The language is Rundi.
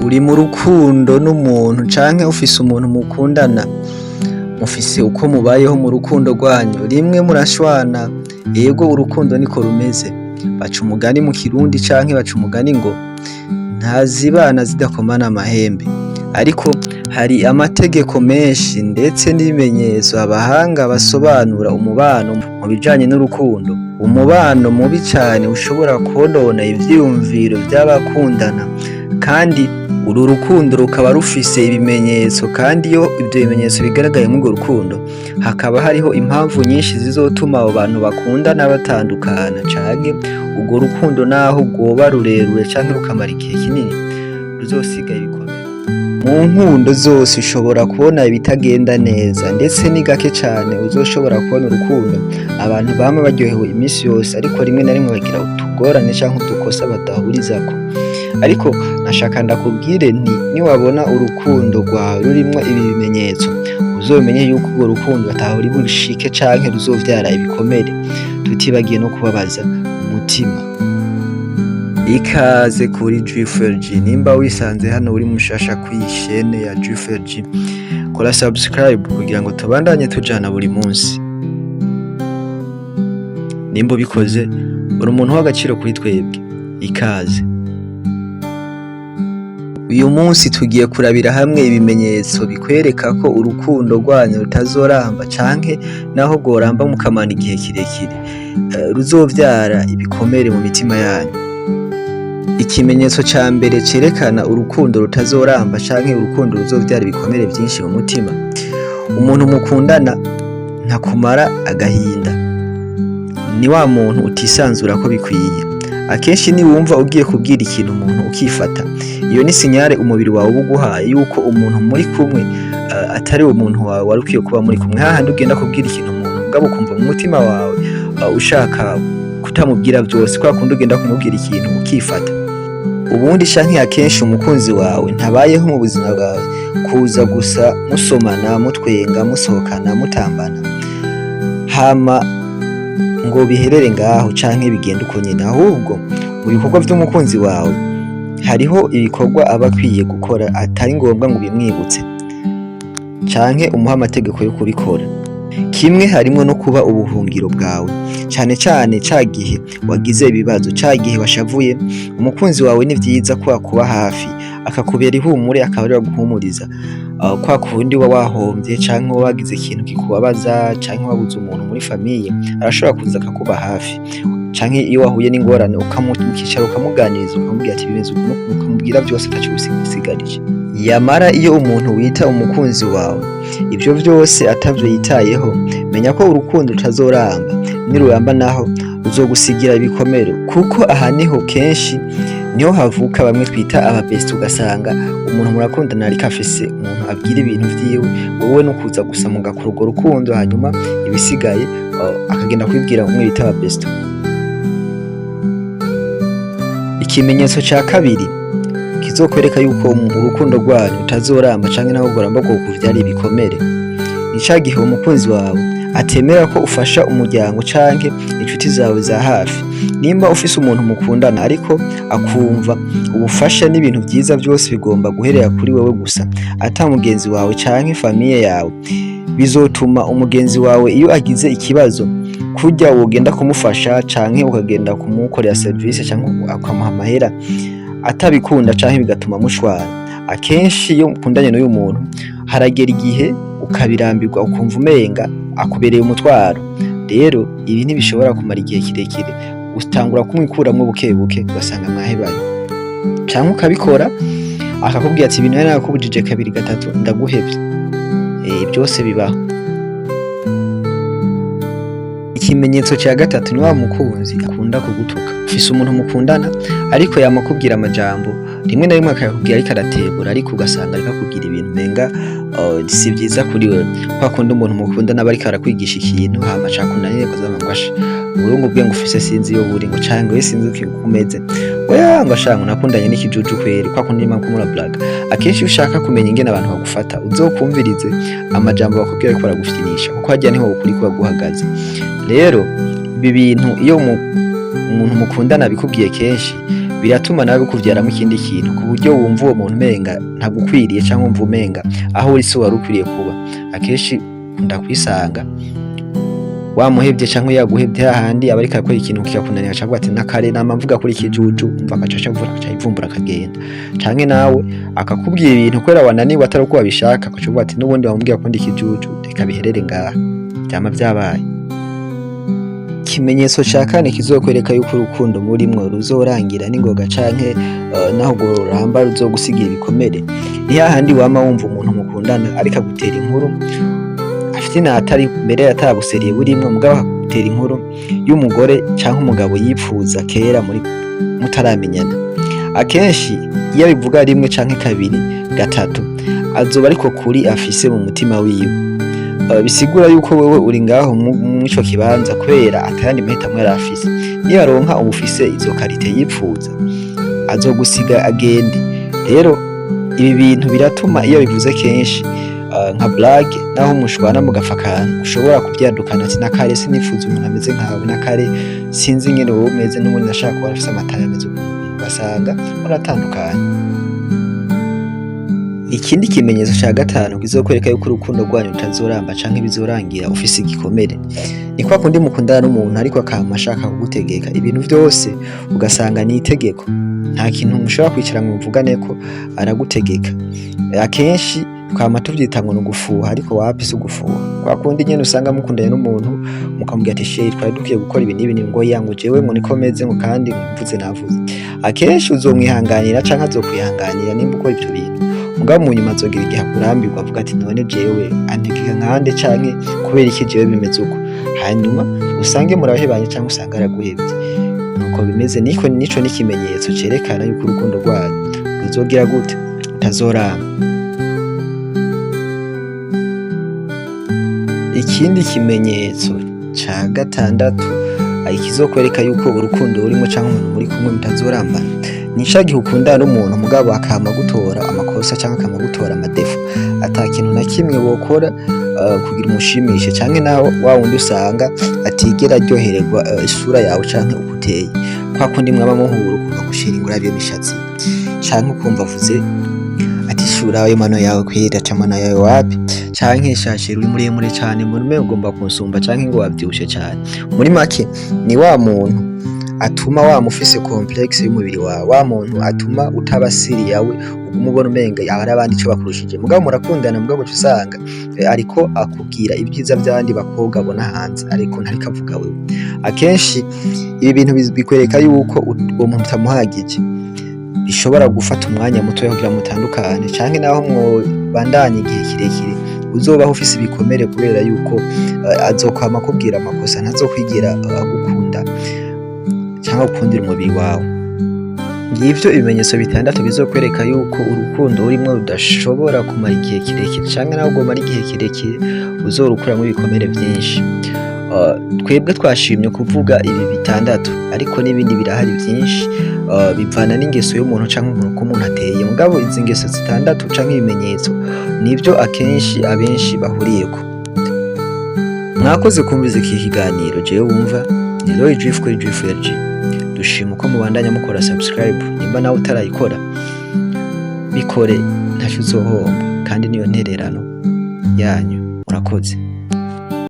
uri mu rukundo n'umuntu canke ufise umuntu mukundana, mufise uko mubayeho mu rukundo rwanyu, rimwe murashwana, yego urukundo niko rumeze. Baca umugani mu kirundi canke baca umugani ngo ntazibana zidakomana amahembe. Ariko hari amategeko menshi ndetse n'ibimenyetso abahanga basobanura umubano mu bijanye n'urukundo. Umubano mubi cane ushobora kwonona ivyiyumviro vy'abakundana, kandi uru rukundo rukaba rufise ibimenyetso, kandi iyo ivyo bimenyetso bigaragaye muri urwo rukundo, hakaba hariho impamvu nyinshi zizotuma abo bantu bakundana batandukana, canke urwo rukundo naho rwoba rurerure canke rukamara igihe kinini, ruzosiga ibikomere. Mu nkundo zose ushobora kubona ibitagenda neza, ndetse ni gake cane uzoshobora kubona urukundo abantu bama baryohewe imisi yose, ariko rimwe na rimwe bagira utugorane canke udukosa badahurizako. Ariko nashaka ndakubwire nti niwabona urukundo rwawe rurimwo ibi bimenyetso, uzomenye yuko urwo rukundo ataho uri bushike canke ruzovyara ibikomere, tutibagiye no kubabaza umutima. Ikaze kuri G4G. Nimba wisanze hano uri mushasha kw'iyi chaîne ya G4G, kora subscribe kugira ngo tubandanye tujana buri munsi. Nimba ubikoze, uri umuntu w'agaciro kuri twebwe. Ikaze. Uyu munsi tugiye kurabira hamwe ibimenyetso bikwereka ko urukundo rwanyu rutazoramba, canke naho rworamba mukamana igihe kirekire, ruzovyara ibikomere mu mitima yanyu. Ikimenyetso ca mbere cerekana urukundo rutazoramba canke urukundo ruzovyara ibikomere vyinshi mu mutima, umuntu mukundana ntakumara agahinda. Ni wa muntu utisanzura ko bikwiye. Akenshi niwumva ugiye kubwira ikintu umuntu ukifata, iyo ni sinyare umubiri wawe uba uguhaye yuko umuntu muri kumwe atari umuntu wawe wari ukwiye kuba muri kumwe. Hahandi ugenda kubwira ikintu umuntu mugabo ukumva mu mutima wawe ushaka kutamubwira vyose, kwa kundi ugenda kumubwira ikintu ukifata. Ubundi canke akenshi umukunzi wawe ntabayeho mu buzima bwawe kuza gusa musomana, mutwenga, musohokana, mutambana, hama ngo biherere ngaho canke bigenda uko nyene. Ahubwo mu bikorwa vy'umukunzi wawe hariho ibikorwa aba akwiye gukora, atari ngombwa ngo bimwibutse canke umuha amategeko yo kubikora. Kimwe harimwo no kuba ubuhungiro bwawe, cane cane ca gihe wagize ibibazo, ca gihe washavuye. Umukunzi wawe ni vyiza ko akuba hafi, akakubera ihumure, akaba ari guhumuriza. Kwa kundi wa wahomvye canke wagize ikintu kikubabaza, canke wabuze umuntu muri famiye, arashobora kuza akakuba hafi. Canke iyo wahuye n'ingorane ukicara ukamuganiriza, ukamubwira ati bimeze uku, ukamubwira vyose ataco bisigarije. Yamara iyo umuntu wita umukunzi wawe ivyo vyose atavyo yitayeho, menya ko urukundo rutazoramba. Niruramba naho uzogusigira ibikomere, kuko aha niho kenshi niho havuka bamwe twita ababesti. Ugasanga umuntu murakundana ariko afise umuntu abwira ibintu vyiwe, wowe no kuza gusa mugakora urwo rukundo, hanyuma ibisigaye akagenda kubibwira umwe bita ababesti. Ikimenyetso ca kabiri kizokwereka yuko urukundo rwanyu rutazoramba canke naho rworamba rwokuvyara ibikomere, ni ca gihe umukunzi wawe atemera ko ufasha umuryango canke inshuti zawe za hafi. Nimba ufise umuntu mukundana ariko akumva ubufasha n'ibintu vyiza vyose bigomba guherera kuri wewe gusa, ata mugenzi wawe canke famiye yawe, bizotuma umugenzi wawe iyo agize ikibazo kurya wogenda kumufasha canke ukagenda kumukorera service canke ukamuha amahera, atabikunda canke bigatuma mushwana. Akenshi iyo mukundanye n'uyu muntu haragera igihe ukabirambirwa, ukumva umenga akubereye umutwaro. Rero ibi ntibishobora kumara igihe kirekire, utangura kumwikuramwo buke buke, ugasanga mwahebanye. Canke ukabikora akakubwira ati ibintu narakubujije kabiri gatatu ndaguhevye. Byose bibaho. Ikimenyetso ca gatatu ni wa mukunzi akunda kugutuka. Ufise umuntu mukundana ariko yamakubwira amajambo, rimwe na rimwe akakubwira ariko aratebura, ariko ugasanga ariko akubwira ibintu menga si vyiza kuri wewe. Kwa kundi umuntu mukundana aba ariko arakwigisha ikintu, hama cakunanire kuzamangwasha wewe ngo ubwenge ufise sinzi iyo buri, ngo canke wewe sinzi uko kumeze, oya ngo ashangu nakundanye n'ikijuju kweri. Kwa kundi imana kumura blaga. Akenshi ushaka kumenya ingene abantu bagufata, uzokumvirize amajambo bakubwira ariko baragufitinisha, kuko hajya niho ukuri kuba guhagaze. Rero ibi bintu iyo umuntu mukundana bikubwiye kenshi, biratuma nawe bikuvyaramwo ikindi kintu ku buryo wumva uwo muntu umenga ntagukwiriye canke wumva umenga aho uri si wari ukwiriye kuba. Akenshi ukunda kwisanga wamuhevye canke yaguhevye hahandi aba ariko arakora ikintu kikakunanira cavuga ati nakare nama mvuga kuri ikijuju umva agaca ivumbura akagenda, canke nawe akakubwira ibintu kubera wananiwe atari uko wabishaka agaca avuga ati n'ubundi wamubwira ko ndi ikijuju reka biherere ngaha, vyama vyabaye. Ikimenyetso ca kane kizokwereka yuko urukundo murimwo ruzorangira n'ingoga canke naho ruramba ruzogusigira ibikomere, ni hahandi wama wumva umuntu mukundana ariko agutera inkuru afite n'atari mbere ataguseriye burimwo mugabo akagutera inkuru y'umugore canke umugabo yipfuza kera muri mutaramenyana. Akenshi iyo abivuga rimwe canke kabiri gatatu azoba ariko kuri afise mu mutima wiwe, bisigura yuko wewe uri ngaho mw'ico kibanza kubera atayandi mahitamo yari afise. Niyo aronka ubufise izo karite yipfuza azogusiga agende. Rero ibi bintu biratuma iyo bivuze kenshi nka blague naho mushwana mugapfa akantu ushobora kuvyadukana ati nakare sinifuza umuntu ameze nkawe, nakare sinzi ingene wowe umeze n'ubundi nashaka kuba afise amatara ameze ukuntu, ugasanga muratandukanye. Ikindi kimenyetso ca gatanu kizokwereka yuko urukundo rwanyu rutazoramba canke bizorangira ufise igikomere, ni kwa kundi mukundana n'umuntu ariko akama ashaka kugutegeka ibintu vyose ugasanga ni itegeko, nta kintu mushobora kwicara ngo muvugane ko aragutegeka. Akenshi twama tuvyita ngo n'ugufuha ariko wapi si ugufuha, kwa kundi nyene usanga mukundanye n'umuntu mukamubwira ati sheri twari dukwiye gukora ibi n'ibi ngo yangu jewe ngo niko meze ngo kandi mvuze navuze. Akenshi uzomwihanganira canke azokwihanganira nimba ukora ivyo bintu, mugabo mu nyuma azogira igihe akurambirwa avuga ati none jewe antegeka nkande canke kubera iki jewe bimeze uko, hanyuma usange murabahebanye canke usanga araguhevye. Nuko bimeze nico n'ikimenyetso cerekana yuko urukundo rwanyu ruzogira gute rutazoramba. Ikindi kimenyetso ca gatandatu ikizokwereka yuko urukundo rurimo canke umuntu muri kumwe mutazorambana, ni ca gihe ukundana n'umuntu mugabo akama gutora amakosa canke akama gutora amadefu, ata kintu na kimwe wokora kugira umushimishe, canke naho wa wundi usanga atigera aryohererwa isura yawe canke uko uteye, kwa kundi mwaba muhura ukumva gushira ingura iyo mishatsi canke ukumva avuze ati shura ayo mano yawe kwera ca mano yawe wapi, canke shashira uri muremure cane murume ugomba kunsumba canke ngo wavyibushe cane. Muri make ni wa muntu atuma wamufise complexe y'umubiri wawe, wa muntu atuma utaba siri yawe umubona umenga hari abandi ico bakurushije, mugabo murakundana mugabo usanga ariko akubwira ibyiza by'abandi bakobwa abona hanze ariko ntariko avuga wewe. Akenshi ibi bintu bikwereka yuko uwo muntu utamuhagije, bishobora gufata umwanya muto kugira mutandukane canke naho mwobandanye igihe kirekire uzobaho ufise ibikomere kubera yuko azokwama akubwira amakosa ntazokwigira agukunda cyangwa gukundira umubiri wawe. Ngivyo ibimenyetso bitandatu bizokwereka yuko urukundo urimo rudashobora kumara igihe kirekire canke naho ugomara igihe kirekire uzorukuramwo ibikomere vyinshi. Twebwe twashimye kuvuga ibi bitandatu ariko n'ibindi birahari vyinshi bivana n'ingeso y'umuntu canke umuntu ko umuntu ateye, mugabo izi ngeso zitandatu canke ibimenyetso nivyo akenshi abenshi bahuriyeko. Mwakoze kumviza iki kiganiro, jewe wumva ni Roy Drift kuri Drift LG. Dushima uko mubandanya mukora subscribe, nimba nawe utarayikora bikore ntaco uzohomba kandi niyo ntererano yanyu. Murakoze.